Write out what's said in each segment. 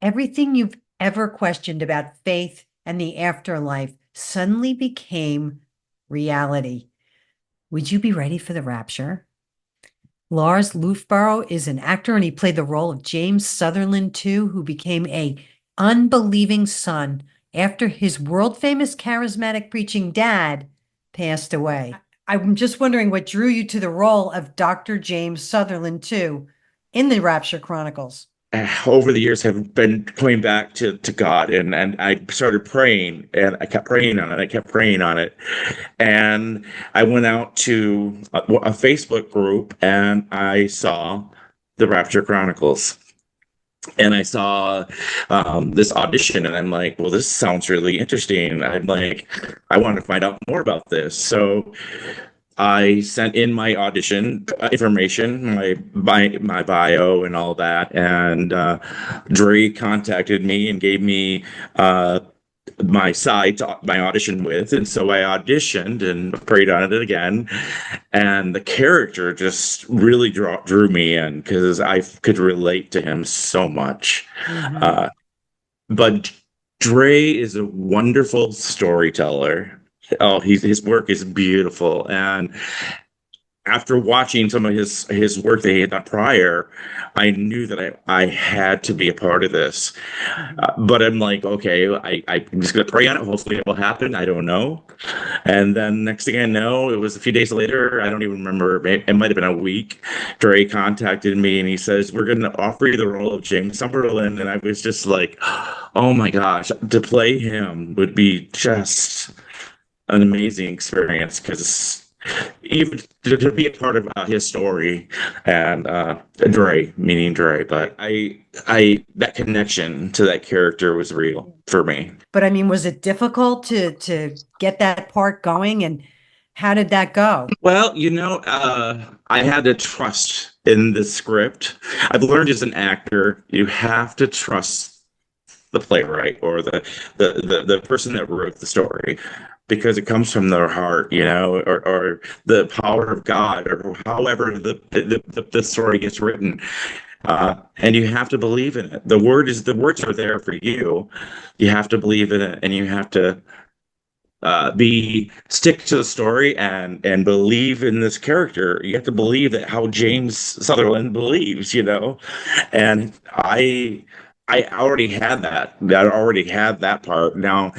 Everything you've ever questioned about faith and the afterlife suddenly became reality. Would you be ready for the rapture? Lars Loofboro is an actor and he played the role of James Sutherland too, who became a unbelieving son after his world famous charismatic preaching dad passed away. I'm just wondering what drew you to the role of Dr. James Sutherland too in the Rapture Chronicles. Over the years have been coming back to God, and I started praying, and I kept praying on it. I kept praying on it, and I went out to a Facebook group and I saw the Rapture Chronicles. And I saw this audition, and I'm like, well, this sounds really interesting. I'm like, I want to find out more about this. So I sent in my audition information, my bio, and all that. And Dre contacted me and gave me my site, my audition with, and so I auditioned and prayed on it again. And the character just really drew me in because I could relate to him so much. Mhm. Uh, but Dre is a wonderful storyteller. Oh, his work is beautiful, and after watching some of his work that he had done prior, I knew that I had to be a part of this. Mhm. But I'm like, okay, I'm just gonna pray on it. Hopefully, it will happen. I don't know. And then next thing I know, it was a few days later. I don't even remember. It might have been a week. Dre contacted me and he says, "We're going to offer you the role of James Summerlin." And I was just like, "Oh my gosh, to play him would be just an amazing experience because." Even to be a part of his story and Dre, meaning Dre, but I that connection to that character was real for me. But I mean, was it difficult to get that part going, and how did that go? Well, I had to trust in the script. I've learned as an actor, you have to trust the playwright or the person that wrote the story because it comes from their heart, or the power of God, or however the story gets written. And you have to believe in it. The words are there for you. You have to believe in it, and you have to be stick to the story and believe in this character. You have to believe that how James Sutherland believes, and I already had that. I already had that part. Now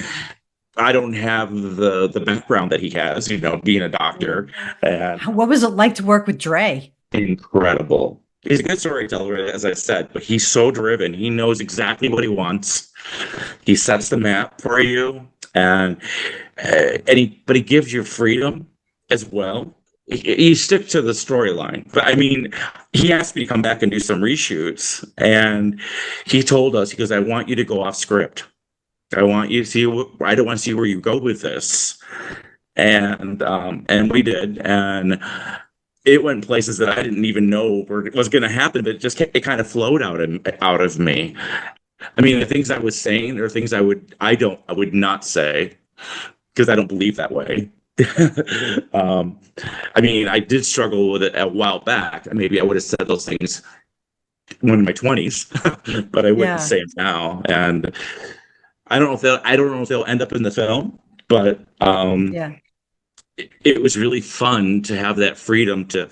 I don't have the background that he has, being a Yeah. doctor. And What was it like to work with Dre? incredible. He's a good storyteller, as I said, but he's so driven. He knows exactly what he wants. He sets the map for you, and but he gives you freedom as well. You stick to the storyline, but I mean, he asked me to come back and do some reshoots, and he told us, he goes, "I want you to go off script. I want you to see. I don't want to see where you go with this." And we did, and it went places that I didn't even know was going to happen, but it kind of flowed out of me. I mean, the things I was saying are things I would not say because I don't believe that way. um, I mean, I did struggle with it a while back. Maybe I would have said those things when in my 20s, but I wouldn't Yeah. say them now. And I don't know if they'll end up in the film, but Yeah. it was really fun to have that freedom to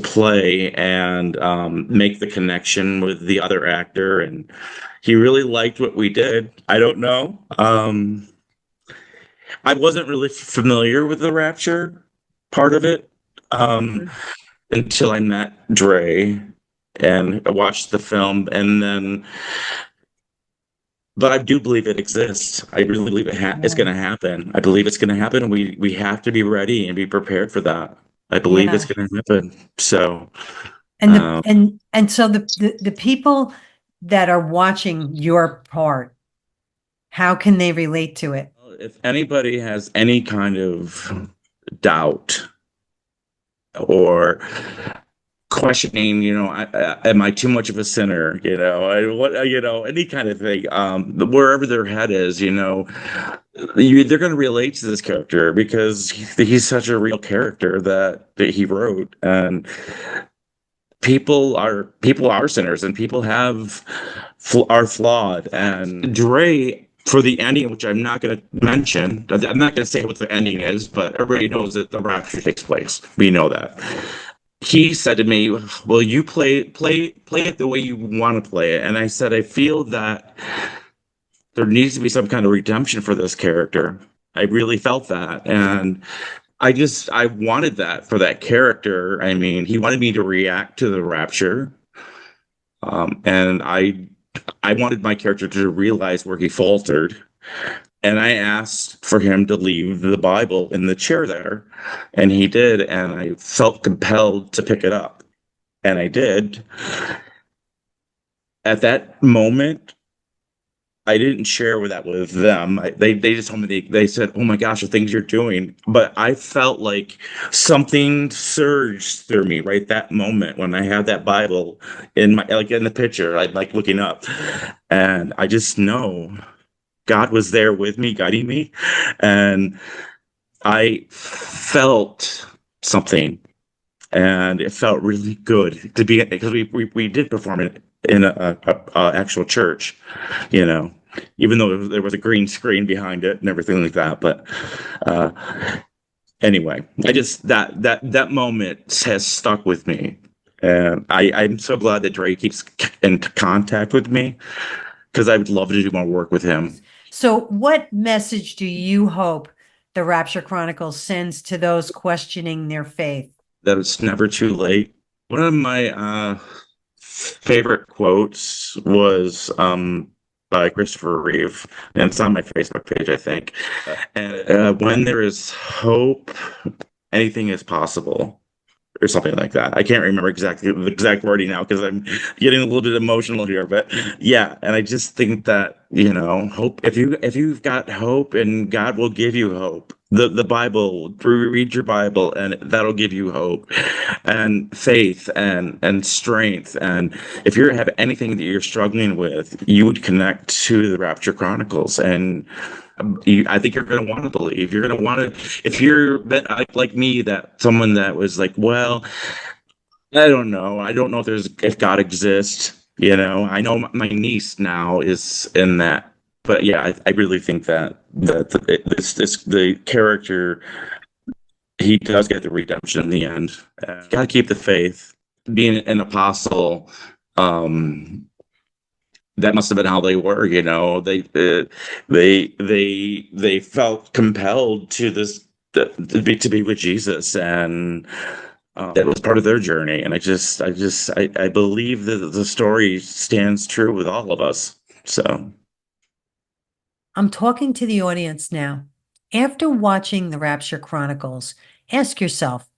play and make the connection with the other actor, and he really liked what we did. I don't know. I wasn't really familiar with the Rapture part of it um, until I met Dre and I watched the film, and then. But I do believe it exists. I really believe it's Yeah. going to happen. I believe it's going to happen, and we have to be ready and be prepared for that. I believe it's Yeah. going to happen. So, And the um, and so the people that are watching your part, how can they relate to it? if anybody has any kind of doubt or questioning, am I too much of a sinner? Any kind of thing, wherever their head is, they're going to relate to this character because he's such a real character that he wrote, and people are sinners, and people are flawed. And Dre, for the ending, which I'm not going to mention, I'm not going to say what the ending is, but everybody knows that the rapture takes place. We know that. He said to me, "Well, you play it the way you want to play it." And I said, "I feel that there needs to be some kind of redemption for this character." I really felt that, and I wanted that for that character. I mean, he wanted me to react to the rapture, and I wanted my character to realize where he faltered. And I asked for him to leave the Bible in the chair there, and he did. And I felt compelled to pick it up, and I did. At that moment, I didn't share that with them. They just told me, they said, "Oh my gosh, the things you're doing." But I felt like something surged through me right that moment when I had that Bible in my, like in the picture, I like looking up, and I just know God was there with me, guiding me, and I felt something, and it felt really good to be, because we did perform it in a actual church, you know, even though there was a green screen behind it and everything like that. But uh, anyway, I just that moment has stuck with me, and I'm so glad that Dre keeps in contact with me, because I would love to do more work with him. So, what message do you hope the Rapture Chronicles sends to those questioning their faith? That it's never too late. One of my favorite quotes was by Christopher Reeve, and it's on my Facebook page, I think. And when there is hope, anything is possible, or something like that. I can't remember exactly the exact wording now because I'm getting a little bit emotional here, but yeah. And I just think that, hope, if you've got hope, and God will give you hope. The Bible, read your Bible, and that'll give you hope and faith and strength. And if you have anything that you're struggling with, you would connect to the Rapture Chronicles, and I think you're going to want to believe. You're going to want to, if you're like me, that someone that was like, well, I don't know. I don't know if God exists. I know my niece now is in that, but yeah, I really think that the character, he does get the redemption in the end. Got to keep the faith. Being an apostle, that must have been how they were. They felt compelled to be with Jesus, and that was part of their journey. And I believe that the story stands true with all of us. So I'm talking to the audience now. After watching the Rapture Chronicles, ask yourself,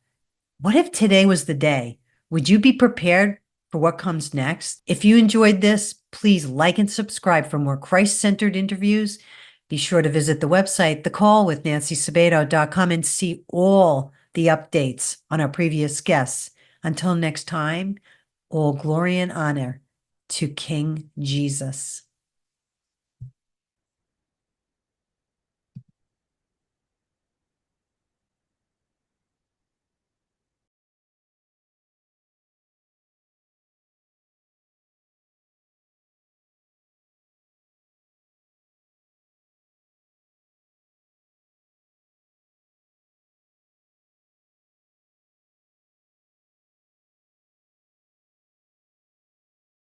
what if today was the day? Would you be prepared for what comes next? If you enjoyed this, please like and subscribe for more Christ-centered interviews. Be sure to visit the website, thecallwithNancySabato.com, and see all the updates on our previous guests. Until next time, all glory and honor to King Jesus.